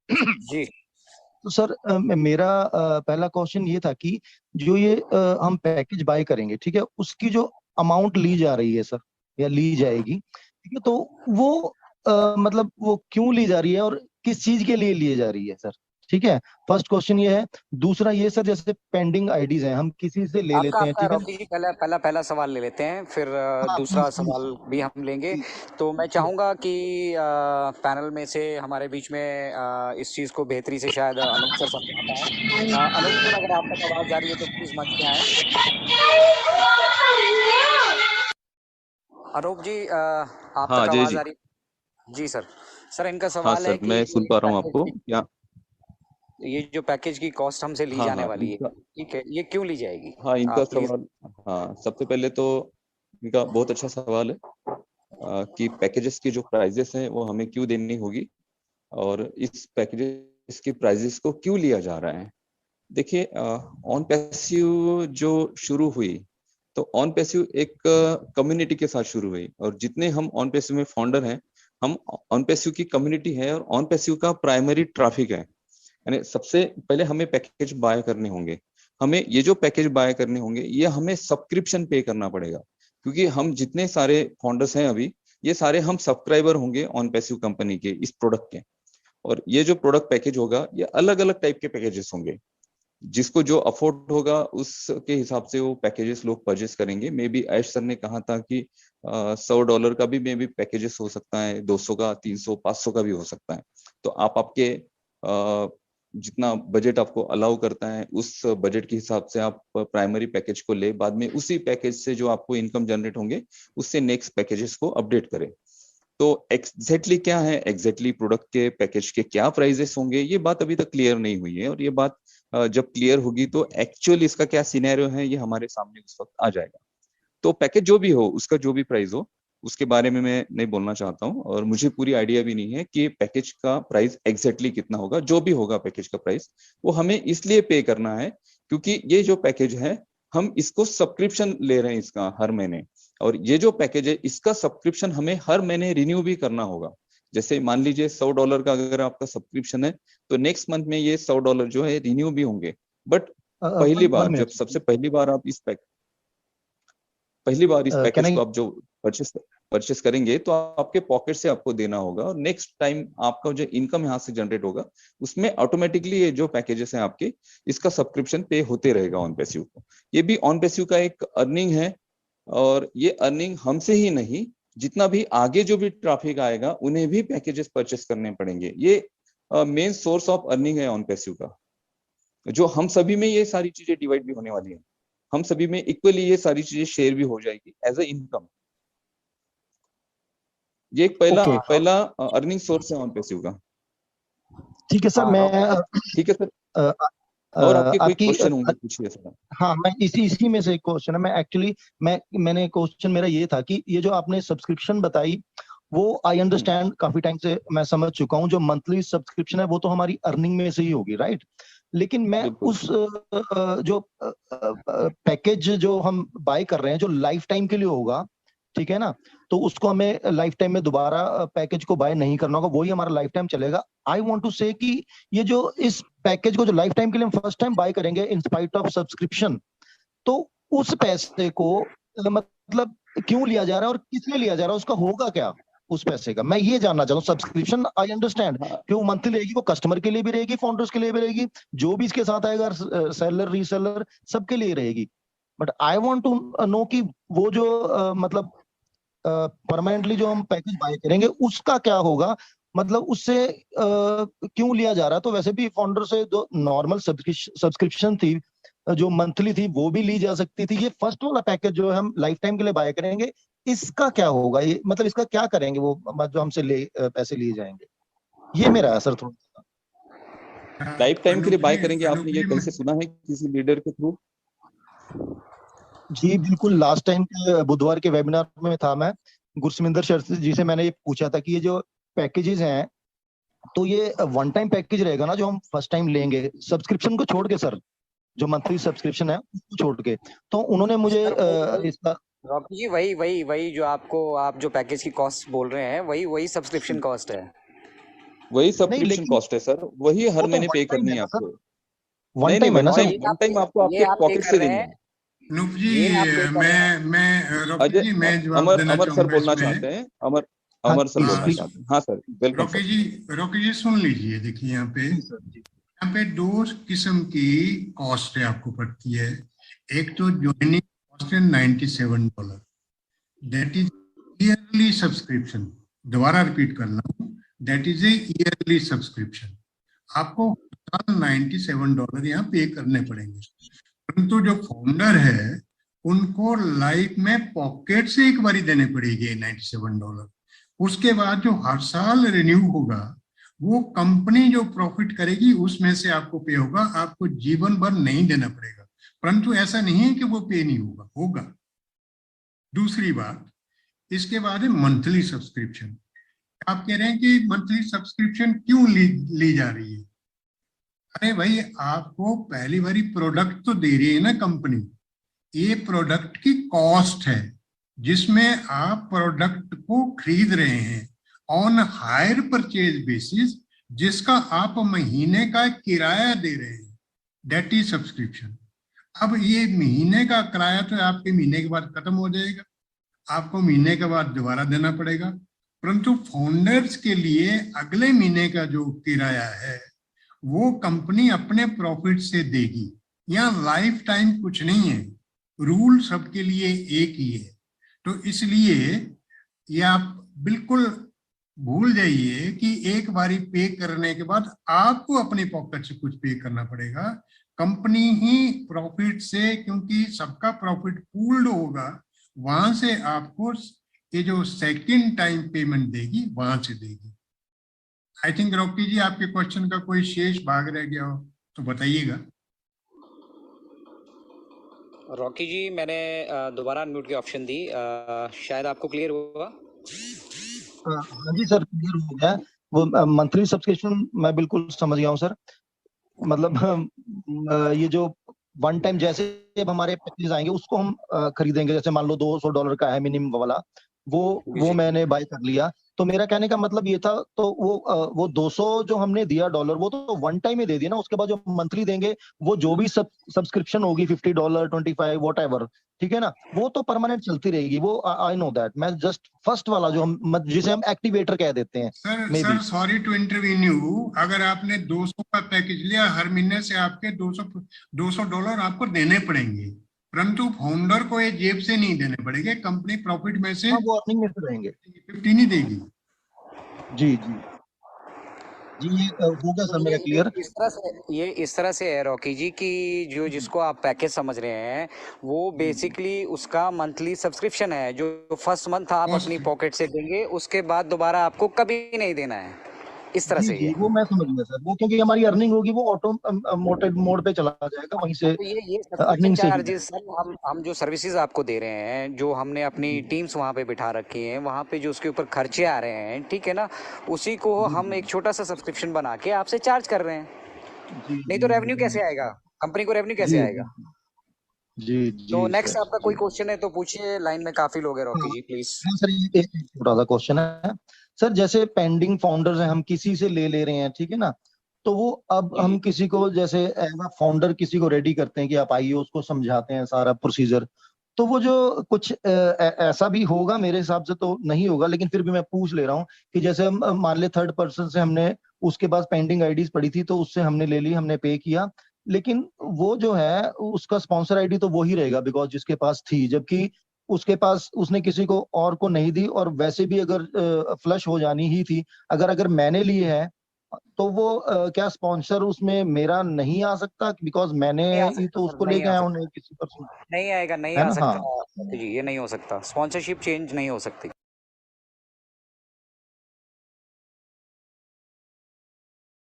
जी। तो सर मेरा पहला क्वेश्चन ये था कि जो ये हम पैकेज बाय करेंगे, ठीक है, उसकी जो अमाउंट ली जा रही है सर, या ली जाएगी, ठीक है, तो वो मतलब वो क्यों ली जा रही है और किस चीज के लिए ली जा रही है सर? ठीक है, फर्स्ट क्वेश्चन ये है। दूसरा ये सर, जैसे पेंडिंग आईडीज हैं, हम किसी से ले आपका लेते हैं, आपका ठीक है ना? रॉकी जी, पहला पहला पहला सवाल ले लेते हैं, फिर हाँ दूसरा प्लीज सवाल प्लीज। भी हम लेंगे। तो मैं जी। चाहूंगा कि पैनल में से हमारे बीच में इस चीज को बेहतरी से शायद अनूप सर समझा पाए। अनूप सर, अगर आप तक आवाज आ रही है तो प्लीज मंच पे आए। अनूप जी, आप हाँ तक अजय आवाज जी। आ रही? जी सर। सर, इनका हाँ सवाल है सर, कि मैं जो सुन पा रहा हूँ आपको क्या? ये जो पैकेज की कॉस्ट हमसे ली हाँ जाने हाँ वाली है, इनका, ठीक है, ये क्यों ली जाएगी? हाँ इनका आप प्लीज। सवाल। हाँ, सबसे पहले तो इनका बहुत अच्छा सवाल है कि पैकेजेस की जो प्राइजेस हैं वो हमें क्यों देनी होगी, और इस पैकेजेस की प्राइजेस को क्यों लिया जा रहा है। देखिए, ऑन पैसिव जो शुरू हुई, तो ऑन पैसिव एक कम्युनिटी के साथ शुरू हुई, और जितने हम ऑन पैसिव में फाउंडर हैं, हम ऑन पैसिव की कम्युनिटी है, और ऑन पैसिव का प्राइमरी ट्रैफिक है। यानी सबसे पहले हमें पैकेज बाय करने होंगे। हमें ये जो पैकेज बाय करने होंगे, ये हमें सब्सक्रिप्शन पे करना पड़ेगा, क्योंकि हम जितने सारे फाउंडर्स हैं अभी, ये सारे हम सब्सक्राइबर होंगे ऑन पैसिव कंपनी के इस प्रोडक्ट के। और ये जो प्रोडक्ट पैकेज होगा, ये अलग अलग टाइप के पैकेजेस होंगे। जिसको जो अफोर्ड होगा उसके हिसाब से वो पैकेजेस लोग परचेस करेंगे। मे बी ऐश सर ने कहा था कि $100 का भी मे बी पैकेजेस हो सकता है, 200 का, 300, 500 का भी हो सकता है। तो आप आपके जितना बजट आपको अलाउ करता है, उस बजट के हिसाब से आप प्राइमरी पैकेज को ले, बाद में उसी पैकेज से जो आपको इनकम जनरेट होंगे, उससे नेक्स्ट पैकेजेस को अपडेट करें। तो एग्जैक्टली क्या है, एग्जैक्टली प्रोडक्ट के पैकेज के क्या प्राइजेस होंगे, ये बात अभी तक क्लियर नहीं हुई है। और ये बात जब क्लियर होगी तो एक्चुअल इसका क्या सिनेरियो है, ये हमारे सामने उस वक्त आ जाएगा। तो पैकेज जो भी हो, उसका जो भी प्राइस हो, उसके बारे में मैं नहीं बोलना चाहता हूँ, और मुझे पूरी आइडिया भी नहीं है कि पैकेज का प्राइस एग्जैक्टली कितना होगा। जो भी होगा पैकेज का प्राइस, वो हमें इसलिए पे करना है क्योंकि ये जो पैकेज है, हम इसको सब्सक्रिप्शन ले रहे हैं इसका हर महीने। और ये जो पैकेज है, इसका सब्सक्रिप्शन हमें हर महीने रिन्यू भी करना होगा। जैसे मान लीजिए $100 का अगर आपका सब्सक्रिप्शन है, तो नेक्स्ट मंथ में ये $100 जो है रिन्यू भी होंगे। बट पहली वन बार, जब मिनट। सबसे पहली बार इस कैन पैकेज आई? को आप जो परचेस करेंगे, तो आपके पॉकेट से आपको देना होगा, और नेक्स्ट टाइम आपका जो इनकम यहाँ से जनरेट होगा, उसमें ऑटोमेटिकली ये जो पैकेजेस हैं आपके, इसका सब्सक्रिप्शन पे होते रहेगा ऑन पैसिव को। ये भी ऑन पैसिव का एक अर्निंग है, और ये अर्निंग हमसे ही नहीं, जितना भी आगे जो भी ट्रैफिक आएगा, उन्हें भी पैकेजेस परचेस करने पड़ेंगे। ये मेन सोर्स ऑफ अर्निंग है ऑन पैसिव का, जो हम सभी में ये सारी चीजें डिवाइड भी होने वाली है। हम सभी में इक्वली ये सारी चीजें शेयर भी हो जाएगी एज ए इनकम। ये एक पहला ओके, पहला अर्निंग सोर्स है ऑन पैसिव का। ठीक है सर। हाँ, मैं रॉकी। ठीक है सर, अ, और आपके कोई आपकी क्वेश्चन होंगे, पूछिए सर। हाँ, मैं इसी में से एक क्वेश्चन है। मैं एक्चुअली मैंने क्वेश्चन मेरा ये था कि ये जो आपने सब्सक्रिप्शन बताई, वो आई अंडरस्टैंड, काफी टाइम से मैं समझ चुका हूँ। जो मंथली सब्सक्रिप्शन है वो तो हमारी अर्निंग में से ही होगी, राइट? लेकिन मैं बिल्कुल। उस जो पैकेज जो हम बाय कर रहे हैं, जो लाइफ टाइम के लिए होगा, ठीक है ना, तो उसको हमें लाइफ टाइम में दोबारा पैकेज को बाय नहीं करना होगा, वही हमारा लाइफ टाइम चलेगा। आई वांट टू से कि ये जो इस पैकेज को जो लाइफ टाइम के लिए हम फर्स्ट टाइम बाय करेंगे इन स्पाइट ऑफ सब्सक्रिप्शन, तो उस पैसे को मतलब क्यों लिया जा रहा है और किस लिए लिया जा रहा है, उसका होगा क्या उस पैसे का, मैं ये जानना चाहता हूँ। सब्सक्रिप्शन आई अंडरस्टैंड हाँ, कि वो मंथली रहेगी, वो कस्टमर के लिए भी रहेगी, फाउंडर्स के लिए भी रहेगी, जो भी इसके साथ आएगा, सेलर रीसेलर सबके लिए रहेगी। But I want to know कि वो जो मतलब परमानेंटली जो हम पैकेज बाय करेंगे उसका क्या होगा, मतलब उससे क्यों लिया जा रहा है। तो वैसे भी फाउंडर से जो नॉर्मल सब्सक्रिप्शन थी, जो मंथली थी, वो भी ली जा सकती थी। ये फर्स्ट वाला पैकेज जो हम लाइफ टाइम के लिए बाय करेंगे, इसका क्या होगा, ये मतलब इसका क्या करेंगे वो, जो हमसे पैसे लिए जाएंगे, ये मेरा है सर थोड़ा। लाइफ टाइम के लिए बाय करेंगे, आपने ये कहीं से सुना है किसी लीडर के थ्रू? जी बिल्कुल, लास्ट टाइम के बुधवार के वेबिनार में था मैं, गुरसमिंदर सर जी से मैंने ये पूछा था कि ये जो पैकेजेस हैं, तो ये वन टाइम पैकेज रहेगा ना जो हम फर्स्ट टाइम लेंगे, सब्सक्रिप्शन को छोड़ के सर, जो मंथली सब्सक्रिप्शन है उसको छोड़ के। तो उन्होंने मुझे सर, वही इसका रॉकी जी, वही वही वही जो आपको, आप जो पैकेज की कॉस्ट बोल रहे हैं, वही वही सब्सक्रिप्शन कॉस्ट है। वही नहीं सब्सक्रिप्शन लेकिन कॉस्ट है सर, वही हर वो तो महीने वन पे टाइम करनी है है ना सर, आपको। वन नहीं नहीं, टाइम है ना one sir. Time, one time आपको ये आपके आप पे पॉकेट कर से रहे देनी हैं, है। अनूप जी, ये आप पे कर रहे हैं। मैं रॉकी अजय जी मैं जवाब अमर देना अमर सर चाहूंगा बोलना इसमें। चाहते हैं, अमर हाँ अमर सर प्लीज बोलना प्लीज चाहते हैं। हाँ सर, वेलकम रॉकी सर। जी सुन लीजिए। देखिए जी सर जी। यहाँ पे दो किस्म की कॉस्ट है आपको पड़ती है। एक तो ज्वाइनिंग कॉस्ट है $97, दैट इज ईयरली सब्सक्रिप्शन। दोबारा रिपीट कर रहा हूँ, that is a yearly subscription. आपको $97 यहाँ पे करने पड़ेंगे। परंतु जो फाउंडर है उनको लाइफ में पॉकेट से एक बारी देने पड़ेगी $97। उसके बाद जो हर साल रिन्यू होगा वो कंपनी जो प्रॉफिट करेगी उसमें से आपको पे होगा, आपको जीवन भर नहीं देना पड़ेगा। परंतु ऐसा नहीं है कि वो पे नहीं होगा, होगा। दूसरी बात, इसके बाद है मंथली सब्सक्रिप्शन। आप कह रहे हैं कि मंथली सब्सक्रिप्शन क्यों ली जा रही है? अरे भाई, आपको पहली बारी प्रोडक्ट तो दे रही है ना कंपनी, ये प्रोडक्ट की कॉस्ट है जिसमें आप प्रोडक्ट को खरीद रहे हैं ऑन हायर परचेज बेसिस, जिसका आप महीने का किराया दे रहे हैं, दैट इज सब्सक्रिप्शन। अब ये महीने का किराया तो आपके महीने के बाद खत्म हो जाएगा, आपको महीने के बाद दोबारा देना पड़ेगा। परंतु फाउंडर्स के लिए अगले महीने का जो किराया है वो कंपनी अपने प्रॉफिट से देगी। यहाँ लाइफ टाइम कुछ नहीं है, रूल सबके लिए एक ही है। तो इसलिए ये आप बिल्कुल भूल जाइए कि एक बारी पे करने के बाद आपको अपने पॉकेट से कुछ पे करना पड़ेगा। कंपनी ही प्रॉफिट से, क्योंकि सबका प्रॉफिट पूल्ड होगा, वहां से आपको ये जो सेकंड टाइम पेमेंट देगी वहां से देगी। आई थिंक रॉकी जी, आपके क्वेश्चन का कोई शेष भाग रह गया हो तो बताइएगा। रॉकी जी, मैंने दोबारा अनम्यूट की ऑप्शन दी, शायद आपको क्लियर हुआ। हाँ जी सर, क्लियर हो गया। वो मंथली सब्सक्रिप्शन मैं बिल्कुल समझ गया हूँ सर। मतलब ये जो वन टाइम, जैसे अब हमारे पैकेज आएंगे उसको हम खरीदेंगे, जैसे मान लो $200 का है मिनिमम वाला, वो मैंने बाय कर लिया। तो मेरा कहने का मतलब ये था, तो वो 200 जो हमने दिया डॉलर, वो तो वन टाइम ही दे दिया ना। उसके बाद जो मंथली देंगे वो जो भी सब्सक्रिप्शन होगी $50, 25, वॉट एवर, ठीक है ना, वो तो परमानेंट चलती रहेगी। वो आई नो दैट। मैं जस्ट फर्स्ट वाला जो हम जिसे हम एक्टिवेटर कह देते हैं, सर सॉरी टू इंटरवीन्यू, अगर आपने 200 का पैकेज लिया, हर महीने से आपके $200 आपको देने पड़ेंगे। परंतु फाउंडर को ये जेब से नहीं देने पड़ेंगे, कंपनी प्रॉफिट में से वो अर्निंग में से रहेंगे। 50 नहीं देगी। जी जी जी, ये हो गया सर मेरा क्लियर। ये इस तरह से है रॉकी जी कि जो जिसको आप पैकेज समझ रहे हैं वो बेसिकली उसका मंथली सब्सक्रिप्शन है, जो फर्स्ट मंथ आप अपनी पॉकेट से देंगे, उसके बाद दोबारा आपको कभी नहीं देना है। इस तरह जी से जी, वो मैं समझ गया सर। वो क्योंकि हमारी अर्निंग होगी वो ऑटो मोड पे चला जाएगा, वहीं से तो ये सब्सक्रिप्शन अर्निंग से ही। चार्जेस सर, हम जो सर्विसेज आपको दे रहे हैं, जो हमने अपनी टीम्स वहाँ पे बिठा रखी हैं, वहाँ पे जो उसके ऊपर खर्चे आ रहे हैं, ठीक है ना, उसी को हम एक छोटा सा सब्सक्रिप्शन बना के आपसे चार्ज कर रहे हैं। नहीं तो रेवेन्यू कैसे आएगा, कंपनी को रेवेन्यू कैसे आएगा? जी जी। तो नेक्स्ट आपका कोई क्वेश्चन है तो पूछिए, लाइन में काफी लोग हैं रॉकी जी, प्लीज। सर ये एक छोटा सा क्वेश्चन है सर। जैसे पेंडिंग फाउंडर्स हैं, हम किसी से ले रहे हैं, ठीक है ना, तो वो अब हम किसी को जैसे एज अ फाउंडर किसी को रेडी करते हैं कि आप आइए, उसको समझाते हैं सारा प्रोसीजर। तो वो जो कुछ ऐसा भी होगा, मेरे हिसाब से तो नहीं होगा, लेकिन फिर भी मैं पूछ ले रहा हूँ कि जैसे हम मान ले थर्ड पर्सन से हमने, उसके पास पेंडिंग आईडीज पड़ी थी तो उससे हमने ले ली, हमने पे किया, लेकिन वो जो है उसका स्पॉन्सर आईडी तो वो ही रहेगा बिकॉज जिसके पास थी, जबकि उसके पास उसने किसी को और को नहीं दी। और वैसे भी अगर फ्लश हो जानी ही थी, अगर मैंने ली है, तो वो क्या स्पॉन्सर उसमें मेरा नहीं आ सकता? बिकॉज मैंने ही तो उसको लेके आया हूँ, किसी पर्सन। नहीं आएगा, नहीं है आ ना? सकता हाँ जी, ये नहीं हो सकता, स्पॉन्सरशिप चेंज नहीं हो सकती।